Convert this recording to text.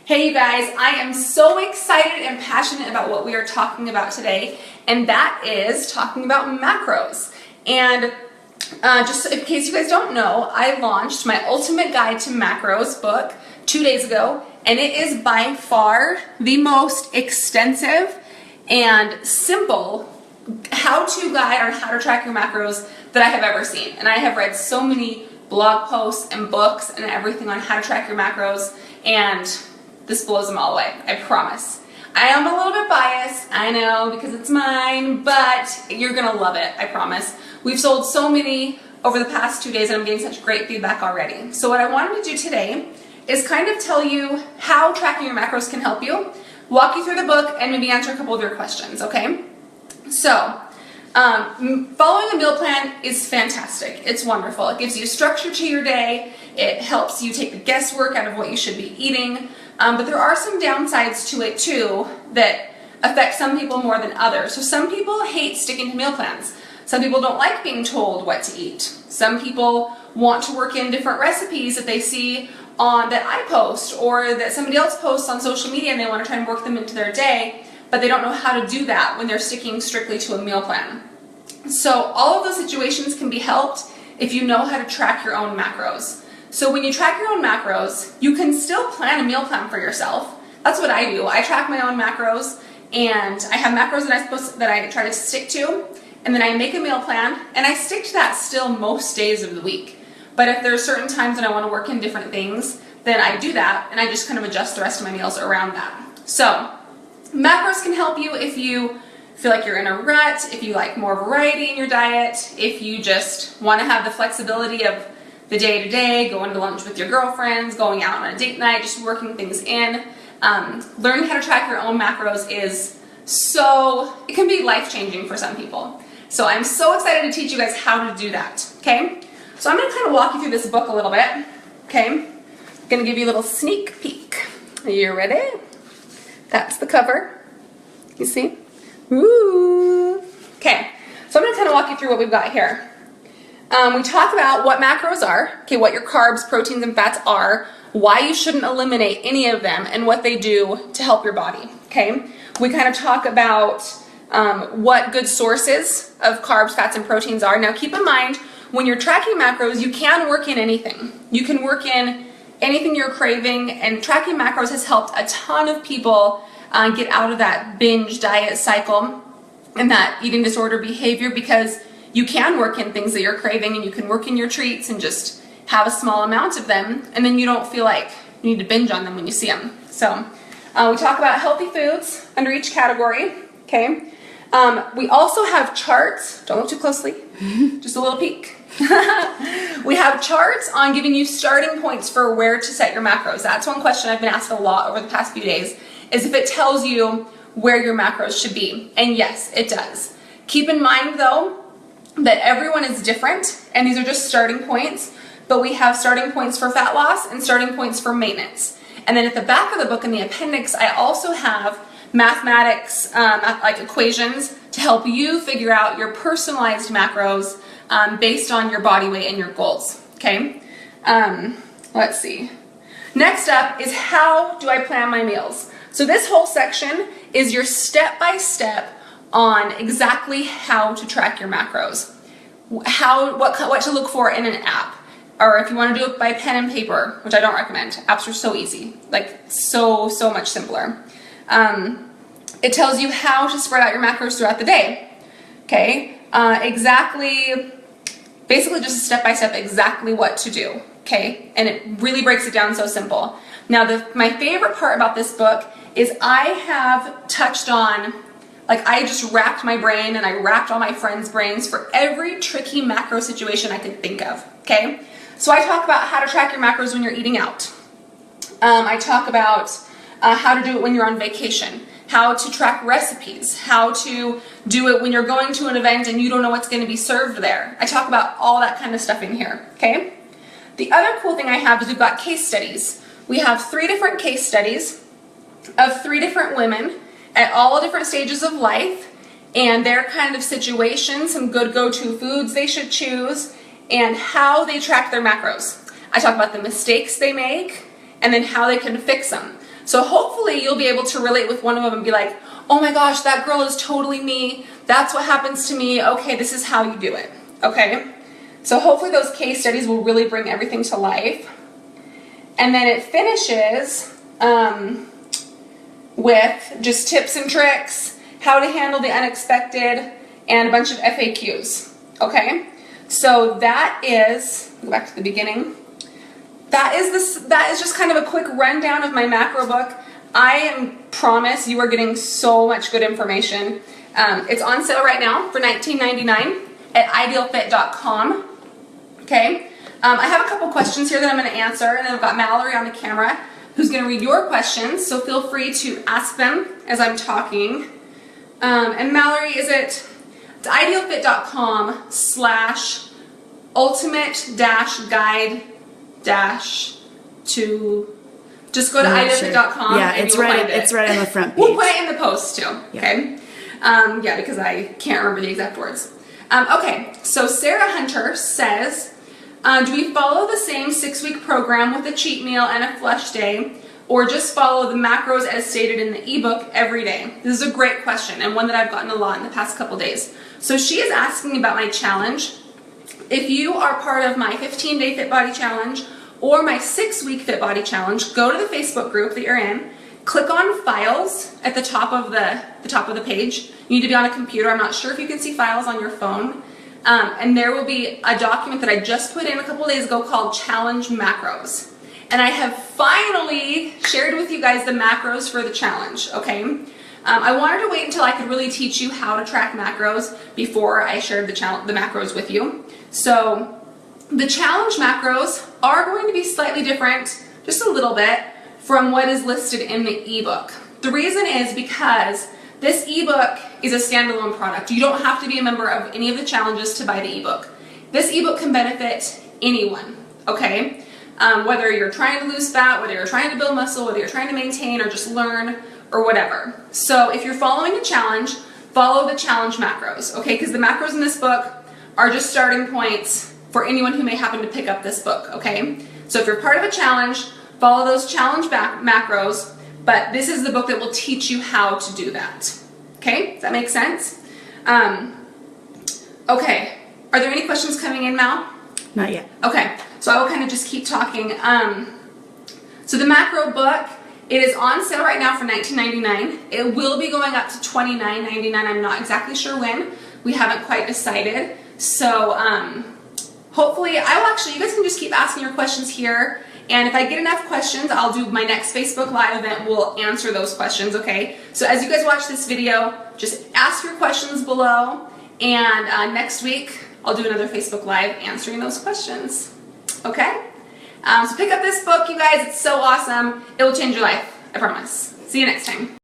Hey you guys, I am so excited and passionate about what we are talking about today, and that is talking about macros. And just in case you guys don't know, I launched my Ultimate Guide to Macros book 2 days ago, and it is by far the most extensive and simple how-to guide on how to track your macros that I have ever seen. And I have read so many blog posts and books and everything on how to track your macros, and this blows them all away, I promise. I am a little bit biased, I know, because it's mine, but you're gonna love it, I promise. We've sold so many over the past 2 days and I'm getting such great feedback already. So what I wanted to do today is kind of tell you how tracking your macros can help you, walk you through the book, and maybe answer a couple of your questions, okay? So, following a meal plan is fantastic. It's wonderful. It gives you structure to your day. It helps you take the guesswork out of what you should be eating. But there are some downsides to it too that affect some people more than others. So some people hate sticking to meal plans. Some people don't like being told what to eat. Some people want to work in different recipes that they see that I post or that somebody else posts on social media, and they want to try and work them into their day, but they don't know how to do that when they're sticking strictly to a meal plan. So all of those situations can be helped if you know how to track your own macros. So when you track your own macros, you can still plan a meal plan for yourself. That's what I do. I track my own macros, and I have macros that I try to stick to, and then I make a meal plan, and I stick to that still most days of the week. But if there are certain times when I want to work in different things, then I do that, and I just kind of adjust the rest of my meals around that. So macros can help you if you feel like you're in a rut, if you like more variety in your diet, if you just want to have the flexibility of the day-to-day, going to lunch with your girlfriends, going out on a date night, just working things in. Learning how to track your own macros it can be life-changing for some people. So I'm so excited to teach you guys how to do that, okay? So I'm going to kind of walk you through this book a little bit, okay? I'm going to give you a little sneak peek. Are you ready? That's the cover. You see? Ooh. Okay, so I'm going to kind of walk you through what we've got here. We talk about what macros are, okay, what your carbs, proteins, and fats are, why you shouldn't eliminate any of them, and what they do to help your body, okay? We kind of talk about what good sources of carbs, fats, and proteins are. Now keep in mind, when you're tracking macros, you can work in anything. You can work in anything you're craving, and tracking macros has helped a ton of people get out of that binge diet cycle and that eating disorder behavior, because you can work in things that you're craving, and you can work in your treats and just have a small amount of them, and then you don't feel like you need to binge on them when you see them. So we talk about healthy foods under each category, okay? We also have charts. Don't look too closely, just a little peek. We have charts on giving you starting points for where to set your macros. That's one question I've been asked a lot over the past few days, is if it tells you where your macros should be. And yes, it does. Keep in mind though, that everyone is different, and these are just starting points, but we have starting points for fat loss and starting points for maintenance. And then at the back of the book in the appendix, I also have mathematics, like equations, to help you figure out your personalized macros based on your body weight and your goals, okay? Let's see. Next up is how do I plan my meals? So this whole section is your step-by-step on exactly how to track your macros, what to look for in an app, or if you want to do it by pen and paper, which I don't recommend. Apps are so easy, like so much simpler. It tells you how to spread out your macros throughout the day, okay? Basically just step by step exactly what to do, okay? And it really breaks it down so simple. Now my favorite part about this book is I have touched on, like I just racked my brain, and I racked all my friends' brains for every tricky macro situation I could think of, okay? So I talk about how to track your macros when you're eating out. I talk about how to do it when you're on vacation, how to track recipes, how to do it when you're going to an event and you don't know what's going to be served there. I talk about all that kind of stuff in here, okay? The other cool thing I have is we've got case studies. We have 3 different case studies of 3 different women at all different stages of life, and their kind of situations, some good go-to foods they should choose, and how they track their macros. I talk about the mistakes they make, and then how they can fix them. So hopefully you'll be able to relate with one of them and be like, oh my gosh, that girl is totally me. That's what happens to me. Okay, this is how you do it. Okay? So hopefully those case studies will really bring everything to life. And then it finishes with just tips and tricks, how to handle the unexpected, and a bunch of FAQs. Okay? So that is, go back to the beginning. That is just kind of a quick rundown of my macro book. I promise you are getting so much good information. It's on sale right now for $19.99 at idealfit.com. Okay, I have a couple questions here that I'm going to answer, and then I've got Mallory on the camera who's going to read your questions, so feel free to ask them as I'm talking. And Mallory, it's idealfit.com/ultimate-guide- to just go to idealfit.com. Yeah, and it's you'll right. find it. It's right on the front page. We'll put it in the post too. Yeah. Okay. Yeah, because I can't remember the exact words. Okay, so Sarah Hunter says, do we follow the same 6-week program with a cheat meal and a flush day, or just follow the macros as stated in the ebook every day? This is a great question, and one that I've gotten a lot in the past couple days. So she is asking about my challenge. If you are part of my 15-day Fit Body Challenge or my 6-week Fit Body Challenge, go to the Facebook group that you're in, click on Files at the top of the page. You need to be on a computer. I'm not sure if you can see Files on your phone. And there will be a document that I just put in a couple days ago called Challenge Macros. And I have finally shared with you guys the macros for the challenge, okay? I wanted to wait until I could really teach you how to track macros before I shared the macros with you. So the challenge macros are going to be slightly different, just a little bit, from what is listed in the ebook. The reason is because this ebook is a standalone product. You don't have to be a member of any of the challenges to buy the ebook. This ebook can benefit anyone, okay? Whether you're trying to lose fat, whether you're trying to build muscle, whether you're trying to maintain or just learn or whatever. So if you're following a challenge, follow the challenge macros, okay? Because the macros in this book are just starting points for anyone who may happen to pick up this book, okay? So if you're part of a challenge, follow those challenge macros, but this is the book that will teach you how to do that. Okay, does that make sense? Okay, are there any questions coming in, Mal? Not yet. Okay, so I will kind of just keep talking. So the macro book, it is on sale right now for $19.99. It will be going up to $29.99. I'm not exactly sure when. We haven't quite decided. So hopefully, you guys can just keep asking your questions here. And if I get enough questions, I'll do my next Facebook Live event. We'll answer those questions, okay? So as you guys watch this video, just ask your questions below. And next week, I'll do another Facebook Live answering those questions, okay? So pick up this book, you guys. It's so awesome. It will change your life, I promise. See you next time.